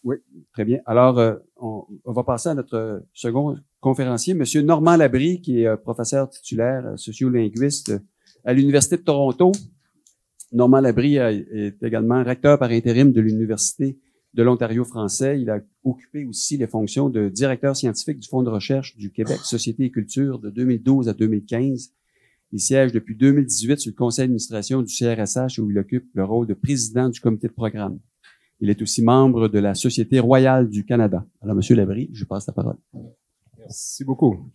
Oui, très bien. Alors, on va passer à notre second conférencier, Monsieur Normand Labrie, qui est professeur titulaire, sociolinguiste à l'Université de Toronto. Normand Labrie est également recteur par intérim de l'Université de l'Ontario français. Il a occupé aussi les fonctions de directeur scientifique du Fonds de recherche du Québec Société et Culture de 2012 à 2015. Il siège depuis 2018 sur le conseil d'administration du CRSH où il occupe le rôle de président du comité de programme. Il est aussi membre de la Société royale du Canada. Alors, Monsieur Labrie, je passe la parole. Merci beaucoup.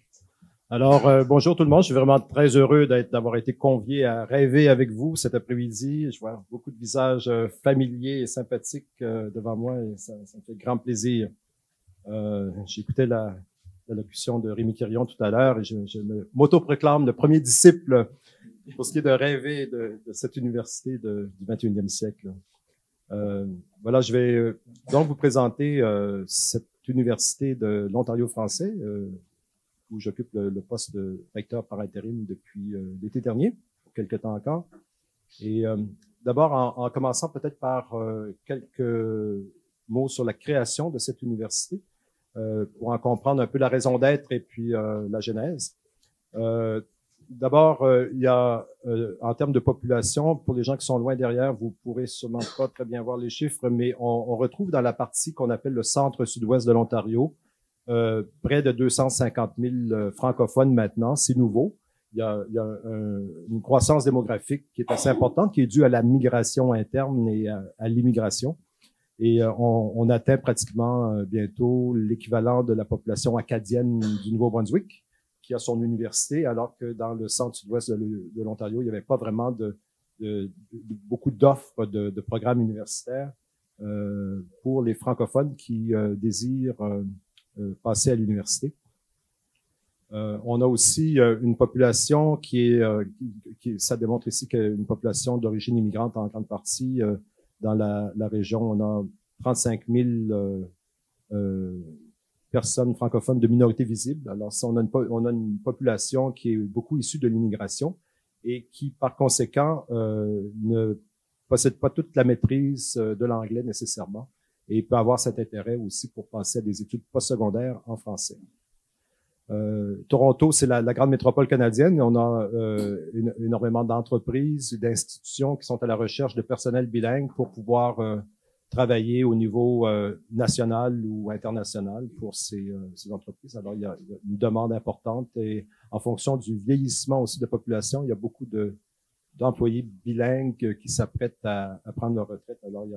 Alors, bonjour tout le monde. Je suis vraiment très heureux d'avoir été convié à rêver avec vous cet après-midi. Je vois beaucoup de visages familiers et sympathiques devant moi et ça me fait grand plaisir. J'écoutais la locution de Rémi Quirion tout à l'heure et je m'auto-proclame le premier disciple pour ce qui est de rêver de cette université du 21e siècle. Voilà, je vais donc vous présenter cette université de l'Ontario français où j'occupe le poste de recteur par intérim depuis l'été dernier, pour quelques temps encore. Et d'abord, en commençant peut-être par quelques mots sur la création de cette université, pour en comprendre un peu la raison d'être et puis la genèse. D'abord, il y a, en termes de population, pour les gens qui sont loin derrière, vous pourrez sûrement pas très bien voir les chiffres, mais on retrouve dans la partie qu'on appelle le centre-sud-ouest de l'Ontario, près de 250 000 francophones maintenant, c'est nouveau. Il y a une croissance démographique qui est assez importante, qui est due à la migration interne et à l'immigration. Et on atteint pratiquement bientôt l'équivalent de la population acadienne du Nouveau-Brunswick, qui a son université, alors que dans le centre-sud-ouest de l'Ontario, il n'y avait pas vraiment beaucoup d'offres de programmes universitaires pour les francophones qui désirent passer à l'université. On a aussi une population ça démontre ici qu'une population d'origine immigrante en grande partie dans la région. On a 35 000 personnes francophones de minorité visible. Alors, on a une population qui est beaucoup issue de l'immigration et qui, par conséquent, ne possède pas toute la maîtrise de l'anglais nécessairement et peut avoir cet intérêt aussi pour passer à des études postsecondaires en français. Toronto, c'est la grande métropole canadienne. On a énormément d'entreprises et d'institutions qui sont à la recherche de personnel bilingue pour pouvoir travailler au niveau national ou international pour ces entreprises. Alors, il y a une demande importante et en fonction du vieillissement aussi de la population, il y a beaucoup d'employés bilingues qui s'apprêtent à prendre leur retraite. Alors, il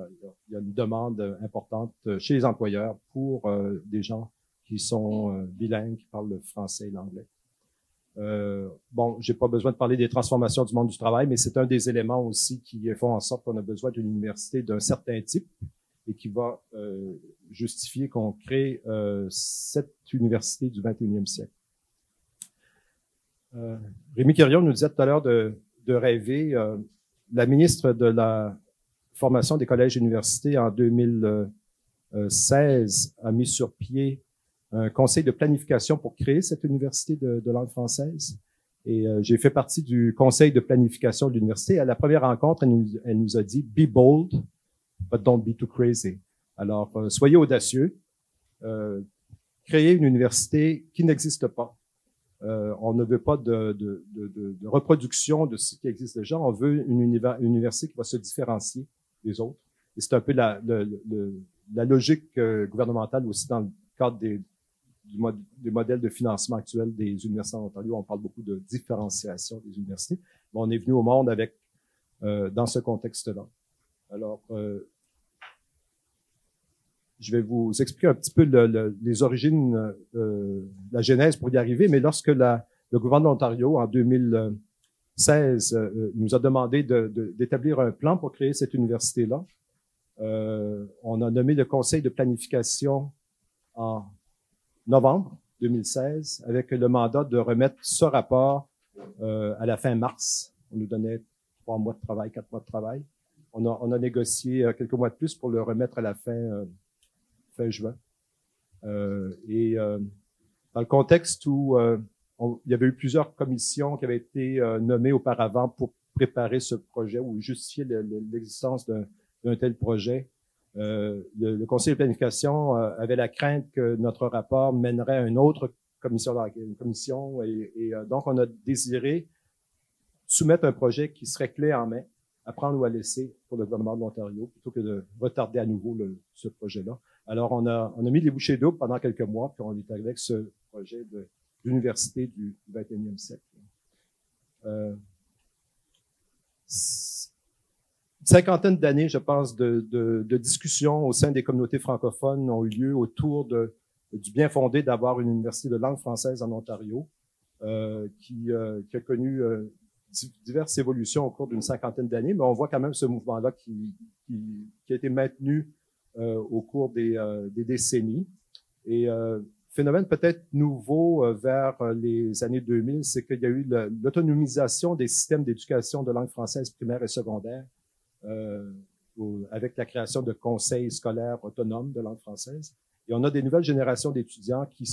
y a une demande importante chez les employeurs pour des gens qui sont bilingues, qui parlent le français et l'anglais. Bon, j'ai pas besoin de parler des transformations du monde du travail, mais c'est un des éléments aussi qui font en sorte qu'on a besoin d'une université d'un certain type et qui va justifier qu'on crée cette université du 21e siècle. Rémi Quirion nous disait tout à l'heure de rêver. La ministre de la Formation des collèges et universités en 2016 a mis sur pied un conseil de planification pour créer cette université de langue française. Et j'ai fait partie du conseil de planification de l'université. À la première rencontre, elle nous a dit « Be bold, but don't be too crazy ». Alors, soyez audacieux. Créez une université qui n'existe pas. On ne veut pas de reproduction de ce qui existe déjà. On veut une université qui va se différencier des autres. Et c'est un peu la logique gouvernementale aussi dans le cadre des modèles de financement actuels des universités en Ontario. On parle beaucoup de différenciation des universités. Mais on est venu au monde avec dans ce contexte-là. Alors, je vais vous expliquer un petit peu les origines, la genèse pour y arriver, mais lorsque le gouvernement de l'Ontario, en 2016, nous a demandé d'établir un plan pour créer cette université-là, on a nommé le conseil de planification en novembre 2016 avec le mandat de remettre ce rapport à la fin mars. On nous donnait 3 mois de travail, 4 mois de travail. On a négocié quelques mois de plus pour le remettre à la fin juin. Dans le contexte où il y avait eu plusieurs commissions qui avaient été nommées auparavant pour préparer ce projet ou justifier l'existence d'un tel projet, Le conseil de planification avait la crainte que notre rapport mènerait à une autre commission, donc on a désiré soumettre un projet qui serait clé en main, à prendre ou à laisser pour le gouvernement de l'Ontario, plutôt que de retarder à nouveau ce projet-là. Alors, on a mis les bouchées doubles pendant quelques mois, puis on est arrivé avec ce projet d'université du 21e siècle. Une cinquantaine d'années, je pense, de discussions au sein des communautés francophones ont eu lieu autour du bien fondé d'avoir une université de langue française en Ontario, qui a connu diverses évolutions au cours d'une cinquantaine d'années, mais on voit quand même ce mouvement-là qui a été maintenu au cours des décennies. Et phénomène peut-être nouveau vers les années 2000, c'est qu'il y a eu l'autonomisation des systèmes d'éducation de langue française primaire et secondaire, avec la création de conseils scolaires autonomes de langue française. Et on a des nouvelles générations d'étudiants qui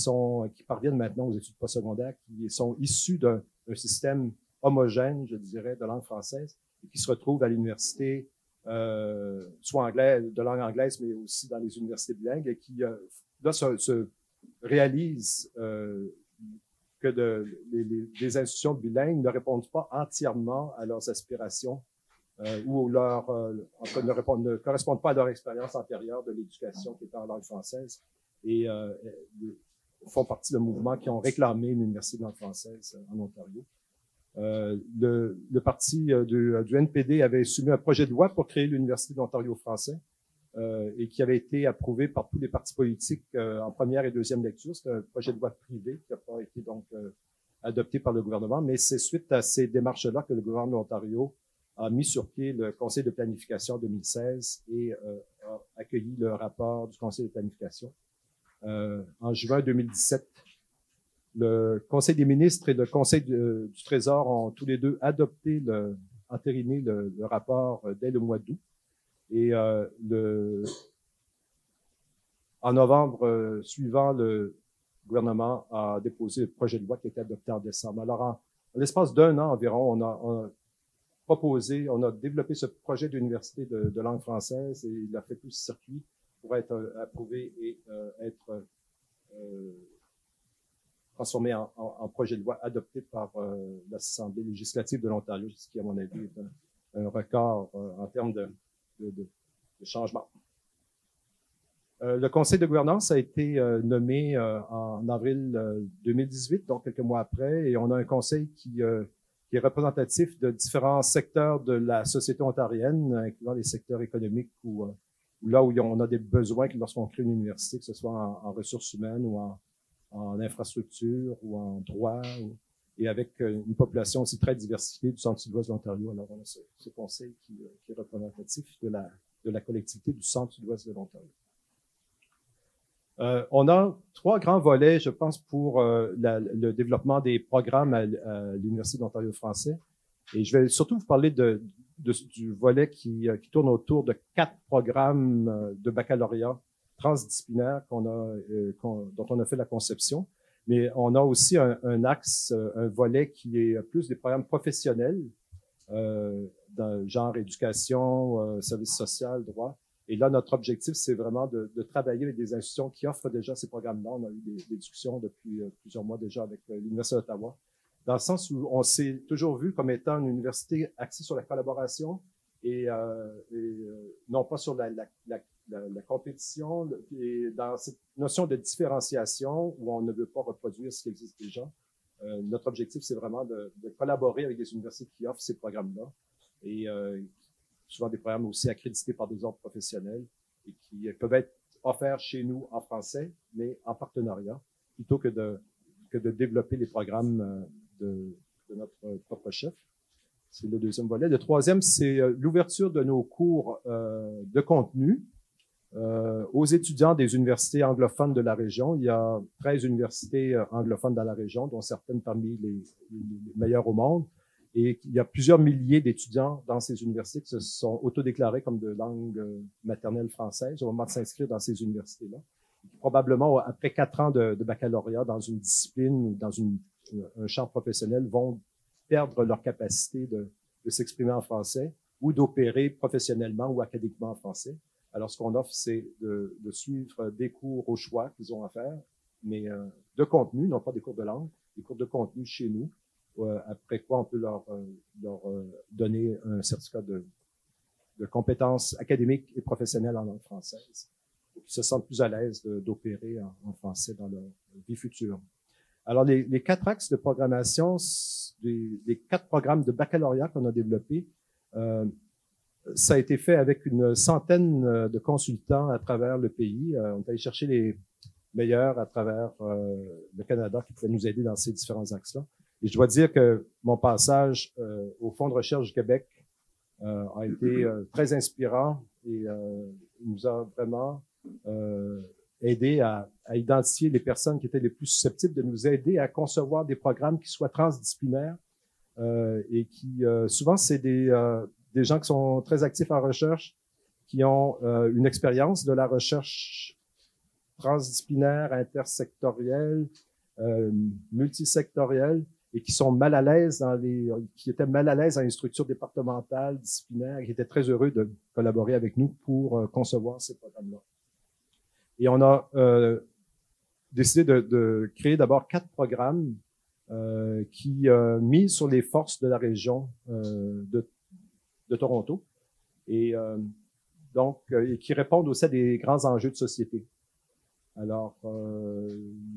parviennent maintenant aux études postsecondaires, qui sont issus d'un système homogène, je dirais, de langue française, et qui se retrouvent à l'université, soit de langue anglaise, mais aussi dans les universités bilingues, et qui là se réalisent que les institutions bilingues ne répondent pas entièrement à leurs aspirations ou ne correspondent pas à leur expérience antérieure de l'éducation qui était en langue française, et font partie de mouvements qui ont réclamé une université de langue française en Ontario. Le parti du NPD avait soumis un projet de loi pour créer l'Université de l'Ontario français, et qui avait été approuvé par tous les partis politiques en première et deuxième lecture. C'est un projet de loi privé qui n'a pas été donc adopté par le gouvernement, mais c'est suite à ces démarches-là que le gouvernement de l'Ontario a mis sur pied le Conseil de planification en 2016 et a accueilli le rapport du Conseil de planification. En juin 2017, le Conseil des ministres et le Conseil du Trésor ont tous les deux entériné le rapport dès le mois d'août. Et en novembre suivant, le gouvernement a déposé le projet de loi qui a été adopté en décembre. Alors, en l'espace d'un an environ, on a développé ce projet d'université de langue française, et il a fait tout ce circuit pour être approuvé et être transformé en projet de loi adopté par l'Assemblée législative de l'Ontario, ce qui, à mon avis, est un record en termes de changement. Le conseil de gouvernance a été nommé en avril 2018, donc quelques mois après, et on a un conseil qui est représentatif de différents secteurs de la société ontarienne, incluant les secteurs économiques ou là où on a des besoins lorsqu'on crée une université, que ce soit en ressources humaines ou en infrastructure ou en droit, et avec une population aussi très diversifiée du centre-sud-ouest de l'Ontario. Alors, on a ce conseil qui est représentatif de la collectivité du centre-sud-ouest de l'Ontario. On a trois grands volets, je pense, pour le développement des programmes à l'Université de l'Ontario français. Et je vais surtout vous parler du volet qui tourne autour de 4 programmes de baccalauréat transdisciplinaires dont on a fait la conception. Mais on a aussi un axe, un volet qui est plus des programmes professionnels, dans genre éducation, service social, droit. Et là, notre objectif, c'est vraiment de travailler avec des institutions qui offrent déjà ces programmes-là. On a eu des discussions depuis plusieurs mois déjà avec l'Université d'Ottawa, dans le sens où on s'est toujours vu comme étant une université axée sur la collaboration et non pas sur la compétition, et dans cette notion de différenciation où on ne veut pas reproduire ce qui existe déjà. Notre objectif, c'est vraiment de collaborer avec des universités qui offrent ces programmes-là, et souvent des programmes aussi accrédités par des ordres professionnels et qui peuvent être offerts chez nous en français, mais en partenariat, plutôt que de développer les programmes de notre propre chef. C'est le deuxième volet. Le troisième, c'est l'ouverture de nos cours de contenu aux étudiants des universités anglophones de la région. Il y a 13 universités anglophones dans la région, dont certaines parmi les meilleures au monde. Et il y a plusieurs milliers d'étudiants dans ces universités qui se sont autodéclarés comme de langue maternelle française au moment de s'inscrire dans ces universités-là. Probablement, après 4 ans de baccalauréat dans une discipline ou dans un champ professionnel, vont perdre leur capacité de s'exprimer en français ou d'opérer professionnellement ou académiquement en français. Alors, ce qu'on offre, c'est de suivre des cours au choix qu'ils ont à faire, mais de contenu, non pas des cours de langue, des cours de contenu chez nous, après quoi on peut leur donner un certificat de compétences académiques et professionnelles en langue française, pour qu'ils se sentent plus à l'aise d'opérer en français dans leur vie future. Alors, les 4 axes de programmation, les 4 programmes de baccalauréat qu'on a développés, ça a été fait avec une centaine de consultants à travers le pays. On est allé chercher les meilleurs à travers le Canada qui pouvaient nous aider dans ces différents axes-là. Et je dois dire que mon passage au Fonds de recherche du Québec a été très inspirant et nous a vraiment aidé à identifier les personnes qui étaient les plus susceptibles de nous aider à concevoir des programmes qui soient transdisciplinaires et qui, souvent, c'est des gens qui sont très actifs en recherche, qui ont une expérience de la recherche transdisciplinaire, intersectorielle, multisectorielle, et qui sont mal à l'aise qui étaient mal à l'aise dans les structures départementales, disciplinaires, et qui étaient très heureux de collaborer avec nous pour concevoir ces programmes-là. Et on a décidé de créer d'abord 4 programmes qui misent sur les forces de la région de Toronto et donc et qui répondent aussi à des grands enjeux de société. Alors,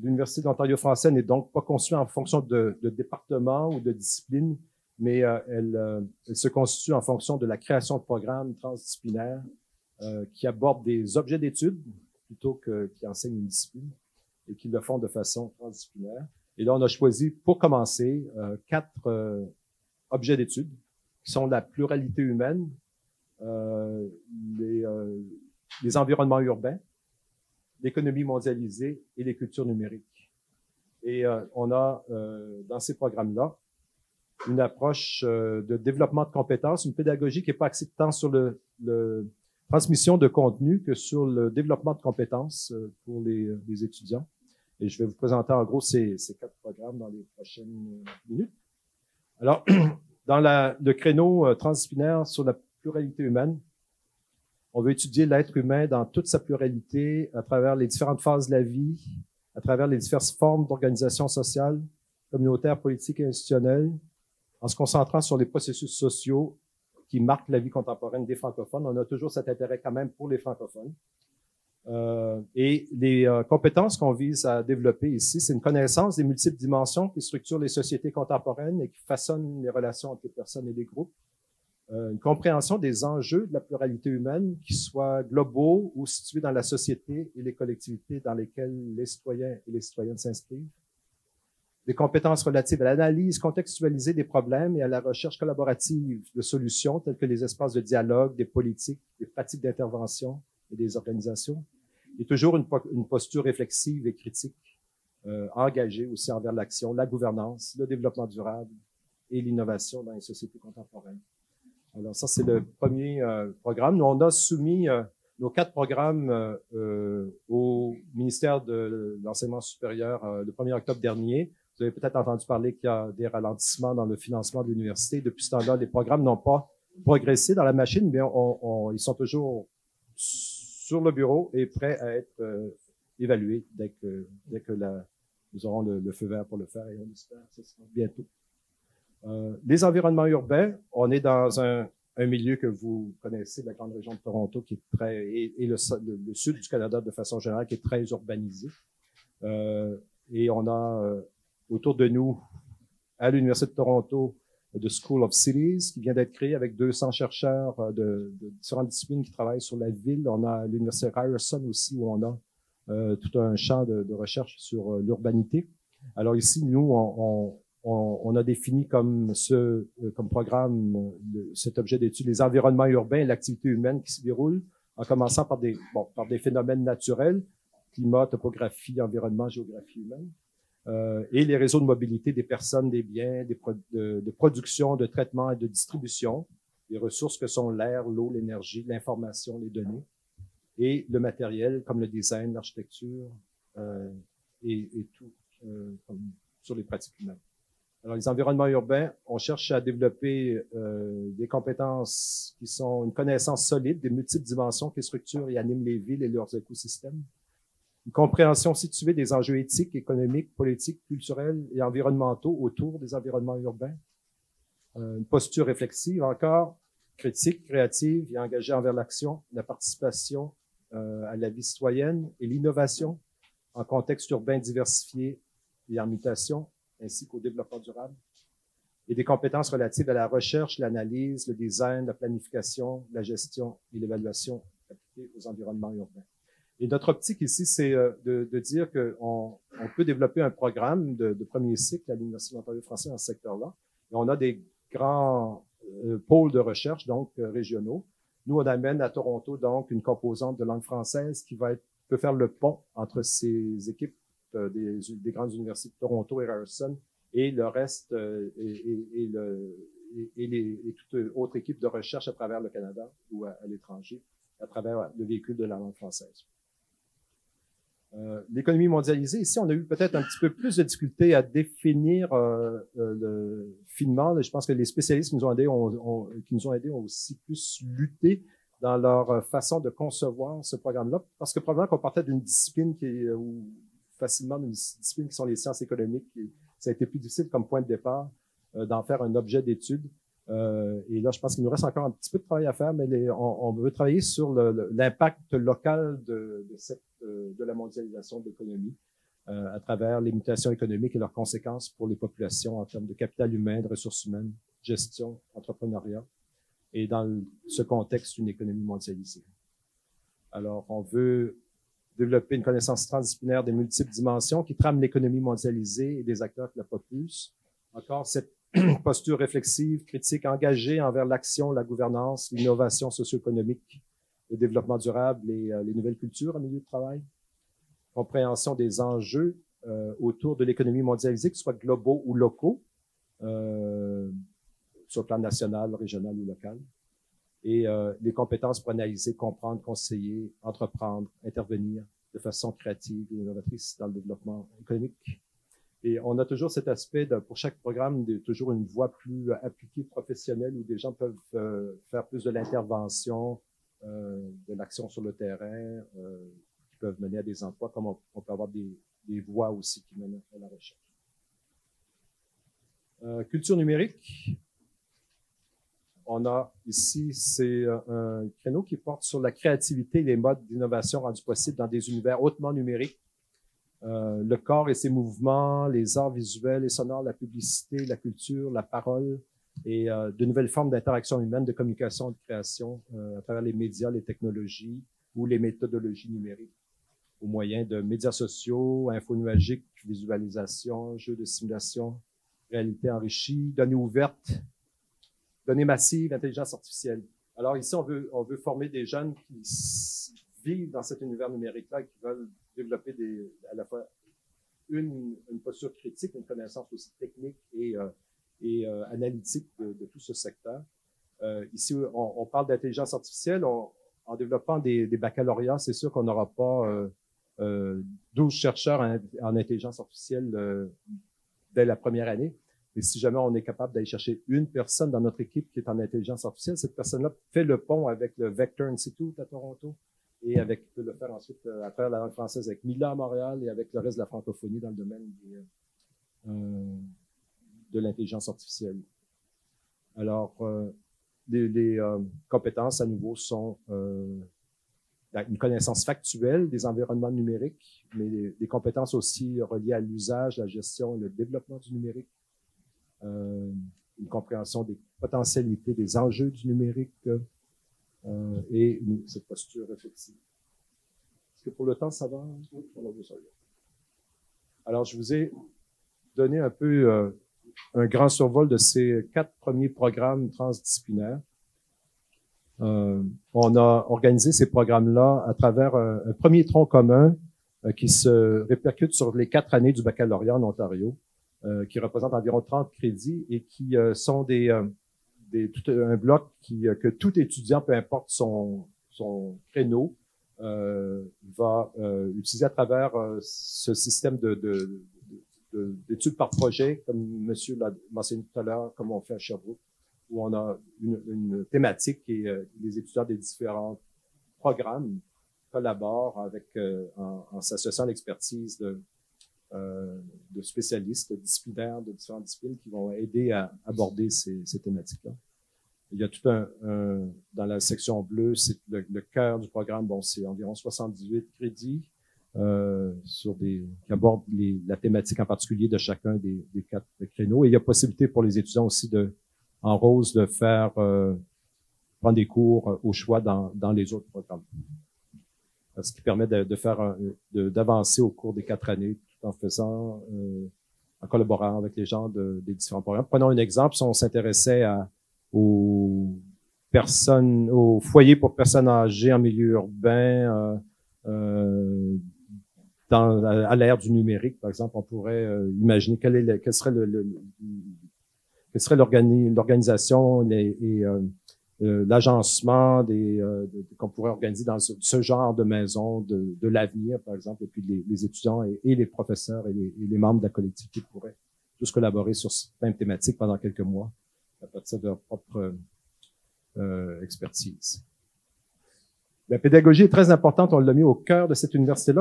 l'Université de l'Ontario français n'est donc pas conçue en fonction de département ou de discipline, mais elle se constitue en fonction de la création de programmes transdisciplinaires qui abordent des objets d'études plutôt qui enseignent une discipline et qui le font de façon transdisciplinaire. Et là, on a choisi, pour commencer, 4 objets d'études qui sont la pluralité humaine, les environnements urbains, l'économie mondialisée et les cultures numériques. Et on a, dans ces programmes-là, une approche de développement de compétences, une pédagogie qui n'est pas axée tant sur le transmission de contenu que sur le développement de compétences pour les étudiants. Et je vais vous présenter en gros ces 4 programmes dans les prochaines minutes. Alors, dans le créneau transdisciplinaire sur la pluralité humaine, on veut étudier l'être humain dans toute sa pluralité, à travers les différentes phases de la vie, à travers les diverses formes d'organisation sociale, communautaire, politique et institutionnelle, en se concentrant sur les processus sociaux qui marquent la vie contemporaine des francophones. On a toujours cet intérêt quand même pour les francophones. Et les compétences qu'on vise à développer ici, c'est une connaissance des multiples dimensions qui structurent les sociétés contemporaines et qui façonnent les relations entre les personnes et les groupes. Une compréhension des enjeux de la pluralité humaine, qui soient globaux ou situés dans la société et les collectivités dans lesquelles les citoyens et les citoyennes s'inscrivent. Des compétences relatives à l'analyse contextualisée des problèmes et à la recherche collaborative de solutions telles que les espaces de dialogue, des politiques, des pratiques d'intervention et des organisations. Et toujours une posture réflexive et critique, engagée aussi envers l'action, la gouvernance, le développement durable et l'innovation dans les sociétés contemporaines. Alors ça, c'est le premier programme. Nous, on a soumis nos 4 programmes au ministère de l'Enseignement supérieur le 1er octobre dernier. Vous avez peut-être entendu parler qu'il y a des ralentissements dans le financement de l'université. Depuis ce temps-là, les programmes n'ont pas progressé dans la machine, mais ils sont toujours sur le bureau et prêts à être évalués dès que nous aurons le feu vert pour le faire, et on espère que ce sera bientôt. Les environnements urbains, on est dans un milieu que vous connaissez, la grande région de Toronto, qui est très, et le sud du Canada de façon générale, qui est très urbanisé. Et on a autour de nous, à l'Université de Toronto, The School of Cities, qui vient d'être créée avec 200 chercheurs de différentes disciplines qui travaillent sur la ville. On a l'Université Ryerson aussi, où on a tout un champ de recherche sur l'urbanité. Alors ici, nous, on a défini comme programme cet objet d'étude les environnements urbains et l'activité humaine qui s'y déroule, en commençant par des phénomènes naturels, climat, topographie, environnement, géographie humaine, et les réseaux de mobilité des personnes, des biens, de production, de traitement et de distribution, les ressources que sont l'air, l'eau, l'énergie, l'information, les données, et le matériel comme le design, l'architecture et tout comme sur les pratiques humaines. Alors, les environnements urbains, on cherche à développer des compétences qui sont une connaissance solide des multiples dimensions qui structurent et animent les villes et leurs écosystèmes, une compréhension située des enjeux éthiques, économiques, politiques, culturels et environnementaux autour des environnements urbains, une posture réflexive encore, critique, créative et engagée envers l'action, la participation à la vie citoyenne et l'innovation en contexte urbain diversifié et en mutation, ainsi qu'au développement durable, et des compétences relatives à la recherche, l'analyse, le design, la planification, la gestion et l'évaluation appliquées aux environnements urbains. Et notre optique ici, c'est de dire qu'on peut développer un programme de premier cycle à l'Université de l'Ontario français dans ce secteur-là. Et on a des grands pôles de recherche, donc régionaux. Nous, on amène à Toronto, donc, une composante de langue française qui peut faire le pont entre ces équipes des grandes universités de Toronto et Ryerson et le reste et toute autre équipe de recherche à travers le Canada ou à l'étranger, à travers le véhicule de la langue française. L'économie mondialisée, ici, on a eu peut-être un petit peu plus de difficulté à définir finement. Je pense que les spécialistes qui nous ont aidés ont aussi plus lutté dans leur façon de concevoir ce programme-là, parce que probablement qu'on partait d'une discipline ou facilement d'une discipline qui sont les sciences économiques. Et ça a été plus difficile comme point de départ d'en faire un objet d'étude. Et là, je pense qu'il nous reste encore un petit peu de travail à faire, mais on veut travailler sur l'impact local de la mondialisation de l'économie à travers les mutations économiques et leurs conséquences pour les populations en termes de capital humain, de ressources humaines, gestion, entrepreneuriat, et dans ce contexte, une économie mondialisée. Alors, on veut développer une connaissance transdisciplinaire des multiples dimensions qui trament l'économie mondialisée et des acteurs qui la propulsent. Encore, cette posture réflexive, critique, engagée envers l'action, la gouvernance, l'innovation socio-économique, le développement durable et les nouvelles cultures en milieu de travail. Compréhension des enjeux autour de l'économie mondialisée, que ce soit globaux ou locaux, sur le plan national, régional ou local. Et les compétences pour analyser, comprendre, conseiller, entreprendre, intervenir de façon créative et innovatrice dans le développement économique. Et on a toujours cet aspect, pour chaque programme, toujours une voie plus appliquée, professionnelle, où des gens peuvent faire plus de l'intervention, de l'action sur le terrain, qui peuvent mener à des emplois, comme on peut avoir des voies aussi qui mènent à la recherche. Culture numérique. On a ici, c'est un créneau qui porte sur la créativité et les modes d'innovation rendus possibles dans des univers hautement numériques. Le corps et ses mouvements, les arts visuels et sonores, la publicité, la culture, la parole et de nouvelles formes d'interaction humaine, de communication, de création à travers les médias, les technologies ou les méthodologies numériques au moyen de médias sociaux, infos nuagiques, visualisation, jeux de simulation, réalité enrichie, données ouvertes, données massives, intelligence artificielle. Alors ici, on veut former des jeunes qui vivent dans cet univers numérique-là et qui veulent développer à la fois une posture critique, une connaissance aussi technique et analytique de tout ce secteur. Ici, on parle d'intelligence artificielle. En développant des baccalauréats, c'est sûr qu'on n'aura pas 12 chercheurs en intelligence artificielle dès la première année. Mais si jamais on est capable d'aller chercher une personne dans notre équipe qui est en intelligence artificielle, cette personne-là fait le pont avec le Vector Institute à Toronto et peut le faire ensuite à travers la langue française avec Mila à Montréal et avec le reste de la francophonie dans le domaine de l'intelligence artificielle. Alors, les compétences à nouveau sont une connaissance factuelle des environnements numériques, mais des compétences aussi reliées à l'usage, la gestion et le développement du numérique. Une compréhension des potentialités, des enjeux du numérique et cette posture réflexive. Est-ce que pour le temps, ça va? Alors, je vous ai donné un peu un grand survol de ces 4 premiers programmes transdisciplinaires. On a organisé ces programmes-là à travers un premier tronc commun qui se répercute sur les 4 années du baccalauréat en Ontario, qui représente environ 30 crédits et qui sont tout un bloc que tout étudiant, peu importe son créneau, va utiliser à travers ce système d'études par projet, comme monsieur l'a mentionné tout à l'heure, comme on fait à Sherbrooke, où on a une thématique et les étudiants des différents programmes collaborent avec, en s'associant à l'expertise de spécialistes disciplinaires de différentes disciplines qui vont aider à aborder ces thématiques-là. Il y a tout dans la section bleue, c'est le cœur du programme. Bon, c'est environ 78 crédits qui abordent la thématique en particulier de chacun des 4 créneaux. Et il y a possibilité pour les étudiants aussi en rose de faire prendre des cours au choix dans les autres programmes. Ce qui permet d'avancer au cours des 4 années tout en faisant, en collaborant avec les gens des différents programmes. Prenons un exemple, si on s'intéressait aux foyers pour personnes âgées en milieu urbain, à l'ère du numérique, par exemple, on pourrait imaginer quelle serait l'organisation et l'agencement qu'on pourrait organiser dans ce genre de maison de l'avenir, par exemple, et puis les étudiants et les professeurs et les membres de la collectivité pourraient tous collaborer sur cette même thématique pendant quelques mois à partir de leur propre expertise. La pédagogie est très importante, on l'a mis au cœur de cette université-là.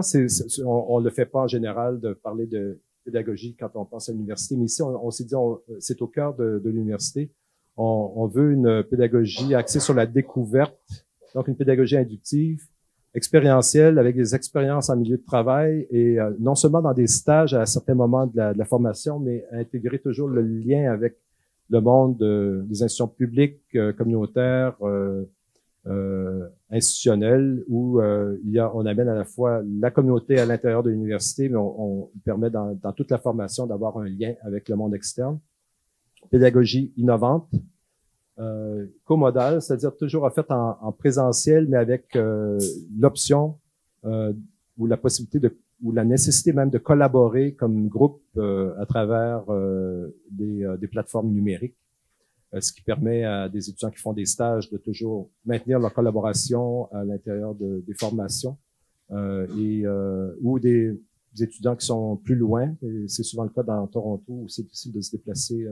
On le fait pas en général de parler de pédagogie quand on pense à l'université, mais ici, on s'est dit, c'est au cœur de l'université. On veut une pédagogie axée sur la découverte, donc une pédagogie inductive, expérientielle, avec des expériences en milieu de travail et non seulement dans des stages à certains moments de la formation, mais intégrer toujours le lien avec le monde des institutions publiques, communautaires, institutionnelles, où on amène à la fois la communauté à l'intérieur de l'université, mais on permet dans toute la formation d'avoir un lien avec le monde externe. Pédagogie innovante, comodale, c'est-à-dire toujours en fait en présentiel, mais avec l'option ou la possibilité ou la nécessité même de collaborer comme groupe à travers des plateformes numériques, ce qui permet à des étudiants qui font des stages de toujours maintenir leur collaboration à l'intérieur des formations ou des étudiants qui sont plus loin. C'est souvent le cas dans Toronto où c'est difficile de se déplacer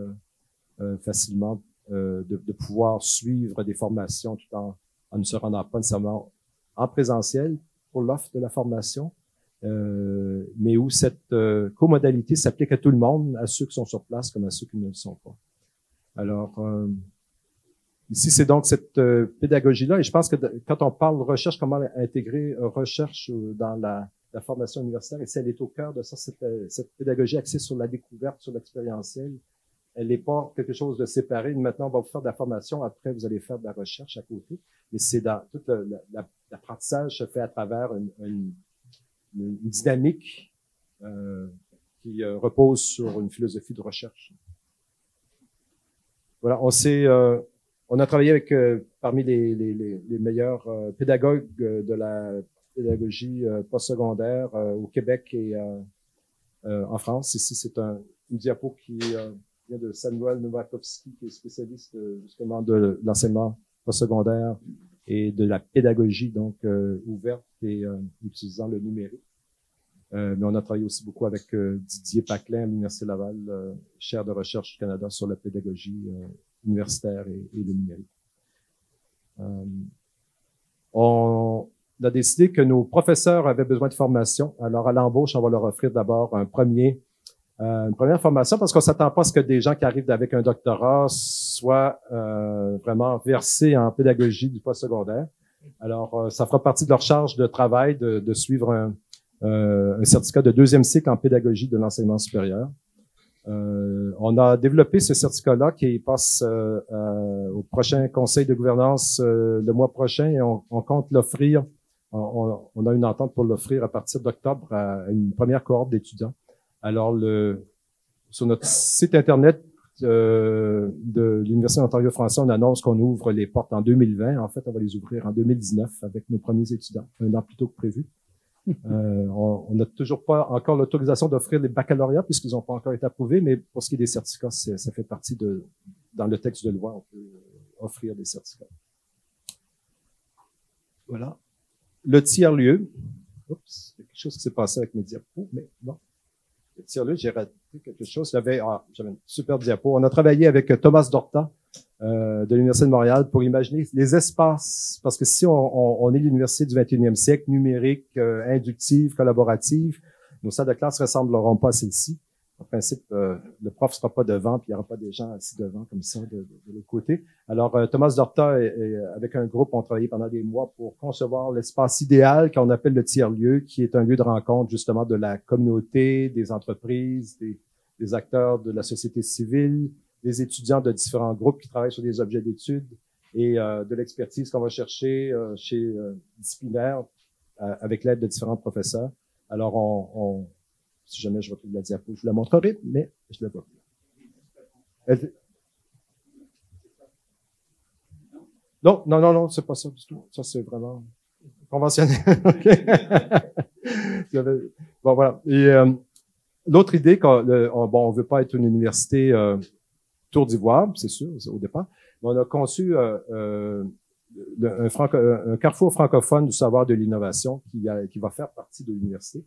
facilement, de pouvoir suivre des formations tout en ne se rendant pas nécessairement en présentiel pour l'offre de la formation, mais où cette comodalité s'applique à tout le monde, à ceux qui sont sur place comme à ceux qui ne le sont pas. Alors, ici, c'est donc cette pédagogie-là, et je pense que quand on parle de recherche, comment intégrer recherche dans la formation universitaire, et si elle est au cœur de ça, cette pédagogie axée sur la découverte, sur l'expérientiel, elle n'est pas quelque chose de séparé. Maintenant, on va vous faire de la formation, après, vous allez faire de la recherche à côté. Mais c'est dans tout l'apprentissage se fait à travers une dynamique qui repose sur une philosophie de recherche. Voilà, on a travaillé avec parmi les meilleurs pédagogues de la pédagogie postsecondaire au Québec et en France. Ici, c'est une diapo qui vient de Samuel Novakovsky, qui est spécialiste justement de l'enseignement postsecondaire et de la pédagogie donc ouverte et utilisant le numérique. Mais on a travaillé aussi beaucoup avec Didier Paclin à l'Université Laval, chaire de recherche du Canada sur la pédagogie universitaire et le numérique. On a décidé que nos professeurs avaient besoin de formation. Alors, à l'embauche, on va leur offrir d'abord une première formation parce qu'on s'attend pas à ce que des gens qui arrivent avec un doctorat soient vraiment versés en pédagogie du postsecondaire. Alors, ça fera partie de leur charge de travail de suivre un certificat de 2e cycle en pédagogie de l'enseignement supérieur. On a développé ce certificat-là qui passe au prochain conseil de gouvernance le mois prochain et on compte l'offrir. On a une entente pour l'offrir à partir d'octobre à une première cohorte d'étudiants. Alors, sur notre site Internet de l'Université d'Ontario français, on annonce qu'on ouvre les portes en 2020. En fait, on va les ouvrir en 2019 avec nos premiers étudiants, un an plus tôt que prévu. On n'a toujours pas encore l'autorisation d'offrir les baccalauréats puisqu'ils n'ont pas encore été approuvés, mais pour ce qui est des certificats, ça fait partie dans le texte de loi, on peut offrir des certificats. Voilà. Le tiers-lieu. Oups, il y a quelque chose qui s'est passé avec mes diapos, mais bon. Le tiers-lieu, j'ai raté montrer quelque chose. J'avais une super diapo. On a travaillé avec Thomas Dorta de l'Université de Montréal pour imaginer les espaces, parce que si on est l'université du 21e siècle, numérique, inductive, collaborative, nos salles de classe ressembleront pas à celle-ci. En principe, le prof sera pas devant, puis il y aura pas des gens assis devant comme ça de l'autre côté. Alors, Thomas Dorta et avec un groupe ont travaillé pendant des mois pour concevoir l'espace idéal qu'on appelle le tiers-lieu, qui est un lieu de rencontre justement de la communauté, des entreprises, des acteurs de la société civile, des étudiants de différents groupes qui travaillent sur des objets d'études et de l'expertise qu'on va chercher chez disciplinaires avec l'aide de différents professeurs. Alors, si jamais je retrouve la diapo, je vous la montrerai, mais je la vois plus. Non, c'est pas ça du tout. Ça, c'est vraiment conventionnel. Bon, voilà. Et l'autre idée, on veut pas être une université tour d'ivoire, c'est sûr, au départ, mais on a conçu un carrefour francophone du savoir de l'innovation qui va faire partie de l'université.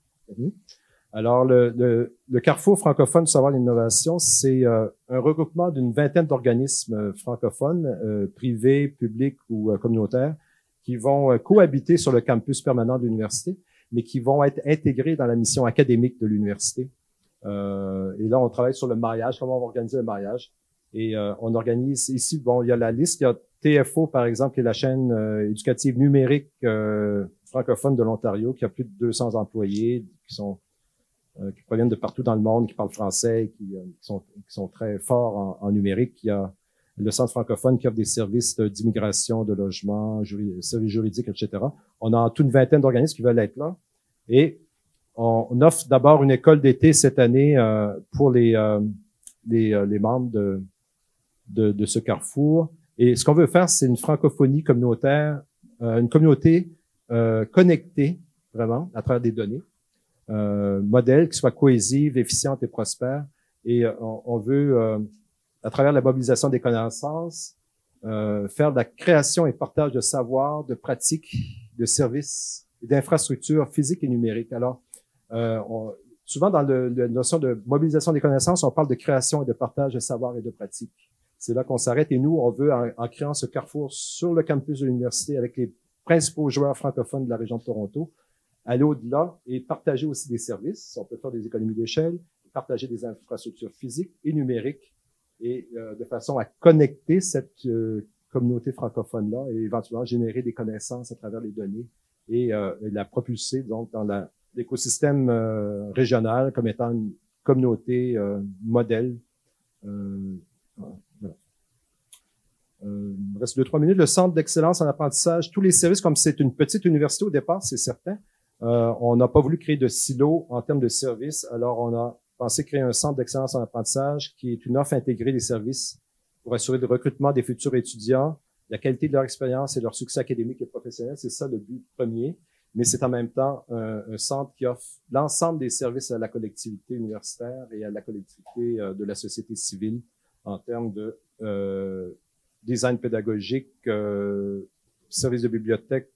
Alors, le Carrefour francophone du savoir et de l'innovation, c'est un regroupement d'une vingtaine d'organismes francophones, privés, publics ou communautaires, qui vont cohabiter sur le campus permanent de l'université, mais qui vont être intégrés dans la mission académique de l'université. Et là, on travaille sur le mariage, comment on va organiser le mariage. Et on organise ici, bon, il y a la liste, il y a TFO, par exemple, qui est la chaîne éducative numérique francophone de l'Ontario, qui a plus de 200 employés qui proviennent de partout dans le monde, qui parlent français, qui sont très forts en numérique. Il y a le Centre francophone qui offre des services d'immigration, de logement, services juridiques, etc. On a toute une vingtaine d'organismes qui veulent être là. Et on offre d'abord une école d'été cette année pour les membres de ce carrefour. Et ce qu'on veut faire, c'est une francophonie communautaire, une communauté connectée, vraiment, à travers des données. Modèle qui soit cohésive, efficiente et prospère. Et on veut, à travers la mobilisation des connaissances, faire de la création et partage de savoir, de pratiques, de services et d'infrastructures physiques et numériques. Alors, souvent dans la notion de mobilisation des connaissances, on parle de création et de partage de savoir et de pratiques. C'est là qu'on s'arrête et nous, on veut, en créant ce carrefour sur le campus de l'université avec les principaux joueurs francophones de la région de Toronto, aller au-delà et partager aussi des services. On peut faire des économies d'échelle, partager des infrastructures physiques et numériques et de façon à connecter cette communauté francophone-là et éventuellement générer des connaissances à travers les données et la propulser donc dans l'écosystème régional comme étant une communauté modèle. Voilà. Il me reste 2-3 minutes. Le Centre d'excellence en apprentissage, tous les services, comme c'est une petite université au départ, c'est certain, on n'a pas voulu créer de silos en termes de services, alors on a pensé créer un centre d'excellence en apprentissage qui est une offre intégrée des services pour assurer le recrutement des futurs étudiants, la qualité de leur expérience et leur succès académique et professionnel. C'est ça le but premier, mais c'est en même temps un centre qui offre l'ensemble des services à la collectivité universitaire et à la collectivité de la société civile en termes de design pédagogique, services de bibliothèque,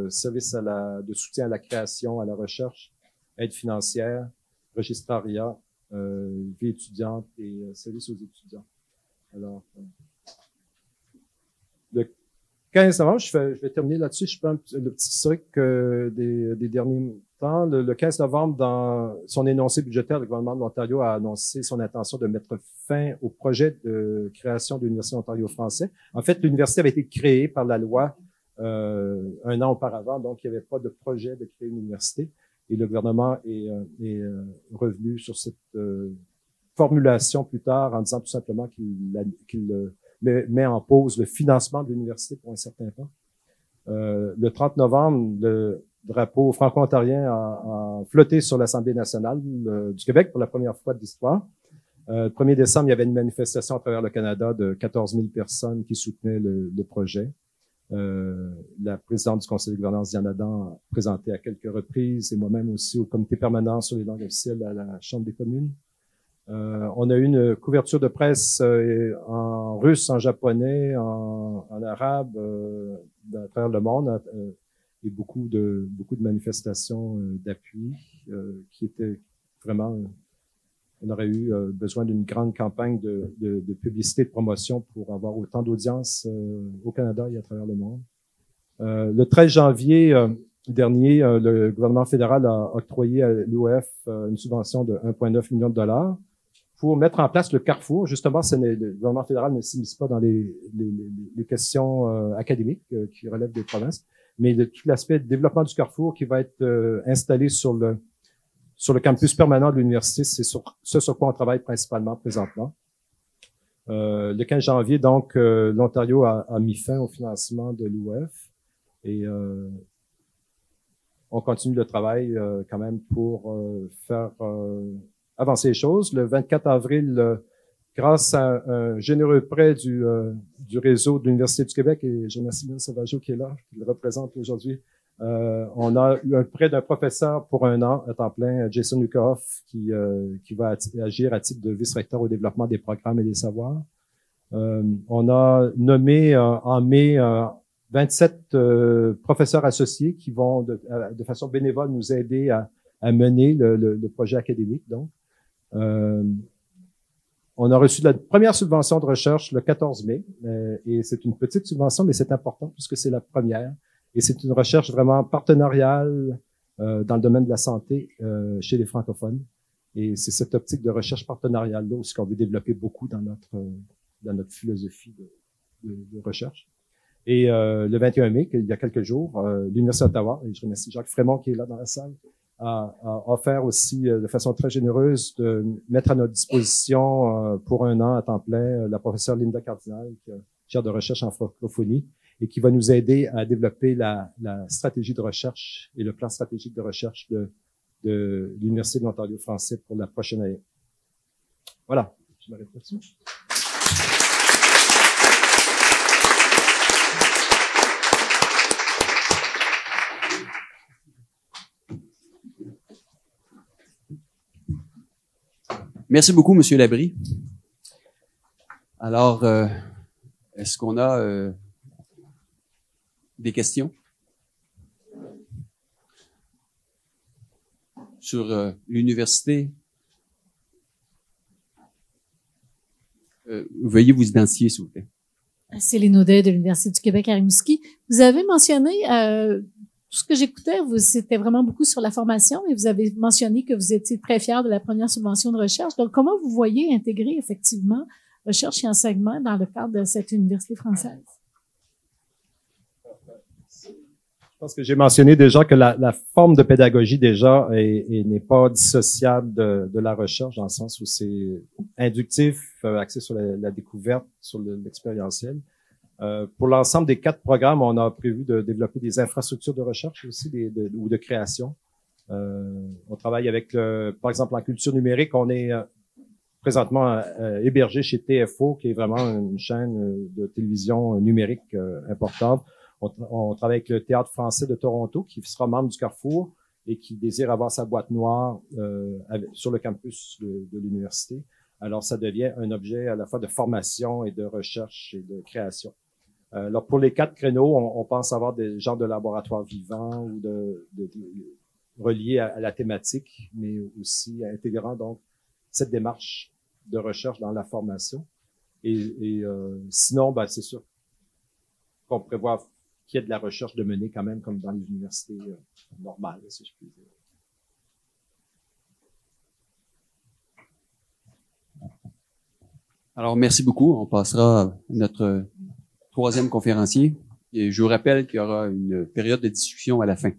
services de soutien à la création, à la recherche, aide financière, registrariat, vie étudiante et services aux étudiants. Alors, le 15 novembre, je vais terminer là-dessus. Je prends le petit historique des derniers temps. Le 15 novembre, dans son énoncé budgétaire, le gouvernement de l'Ontario a annoncé son intention de mettre fin au projet de création de l'Université d'Ontario français. En fait, l'université avait été créée par la loi un an auparavant, donc il n'y avait pas de projet de créer une université. Et le gouvernement est revenu sur cette formulation plus tard en disant tout simplement qu'il met en pause le financement de l'université pour un certain temps. Le 30 novembre, le drapeau franco-ontarien a flotté sur l'Assemblée nationale du Québec pour la première fois de l'histoire. Le 1er décembre, il y avait une manifestation à travers le Canada de 14 000 personnes qui soutenaient le projet. La présidente du conseil de gouvernance, Diane Adam, a présenté à quelques reprises, et moi-même aussi au comité permanent sur les langues officielles à la Chambre des communes. On a eu une couverture de presse en russe, en japonais, en arabe, à travers le monde, et beaucoup de manifestations d'appui qui étaient vraiment on aurait eu besoin d'une grande campagne de publicité et de promotion pour avoir autant d'audience au Canada et à travers le monde. Le 13 janvier dernier, le gouvernement fédéral a octroyé à l'UOF une subvention de 1,9 million de dollars pour mettre en place le Carrefour. Justement, le gouvernement fédéral ne s'immisce pas dans les questions académiques qui relèvent des provinces, mais de tout l'aspect de développement du Carrefour qui va être installé sur le campus permanent de l'université. C'est ce sur quoi on travaille principalement présentement. Le 15 janvier, donc, l'Ontario a mis fin au financement de l'UOF et on continue le travail quand même pour faire avancer les choses. Le 24 avril, grâce à un généreux prêt du réseau de l'Université du Québec, et je remercie Bill Sauvageau qui est là, qui le représente aujourd'hui, on a eu un prêt d'un professeur pour 1 an à temps plein, Jason Lukoff, qui va agir à titre de vice-recteur au développement des programmes et des savoirs. On a nommé en mai 27 professeurs associés qui vont de façon bénévole nous aider à mener le projet académique. Donc, on a reçu la première subvention de recherche le 14 mai, et c'est une petite subvention, mais c'est important puisque c'est la première. Et c'est une recherche vraiment partenariale dans le domaine de la santé chez les francophones. Et c'est cette optique de recherche partenariale-là aussi qu'on veut développer beaucoup dans notre philosophie de recherche. Et le 21 mai, il y a quelques jours, l'Université d'Ottawa, et je remercie Jacques Frémont qui est là dans la salle, a offert aussi de façon très généreuse de mettre à notre disposition pour 1 an à temps plein la professeure Linda Cardinal, qui est chaire de recherche en francophonie, et qui va nous aider à développer la stratégie de recherche et le plan stratégique de recherche de l'Université de l'Ontario français pour la prochaine année. Voilà, je m'arrête là-dessus. Merci beaucoup, Monsieur Labrie. Alors, est-ce qu'on a des questions sur l'université? Veuillez vous identifier, s'il vous plaît. Céline Audet de l'Université du Québec à Rimouski. Vous avez mentionné, tout ce que j'écoutais, c'était vraiment beaucoup sur la formation, et vous avez mentionné que vous étiez très fier de la première subvention de recherche. Donc, comment vous voyez intégrer effectivement recherche et enseignement dans le cadre de cette université française? Je pense que j'ai mentionné déjà que la forme de pédagogie déjà n'est pas dissociable de la recherche, dans le sens où c'est inductif, axé sur la découverte, sur l'expérientiel. Pour l'ensemble des 4 programmes, on a prévu de développer des infrastructures de recherche aussi ou de création. On travaille avec, par exemple, en culture numérique, on est présentement hébergé chez TFO, qui est vraiment une chaîne de télévision numérique importante. On travaille avec le Théâtre français de Toronto, qui sera membre du Carrefour et qui désire avoir sa boîte noire sur le campus de l'université. Alors, ça devient un objet à la fois de formation et de recherche et de création. Alors, pour les 4 créneaux, on pense avoir des genres de laboratoires vivants ou reliés à la thématique, mais aussi intégrant donc cette démarche de recherche dans la formation. Et sinon, c'est sûr qu'on prévoit qu'il y ait de la recherche de mener quand même comme dans les universités normales, si je puis dire. Alors, merci beaucoup. On passera à notre 3e conférencier. Et je vous rappelle qu'il y aura une période de discussion à la fin.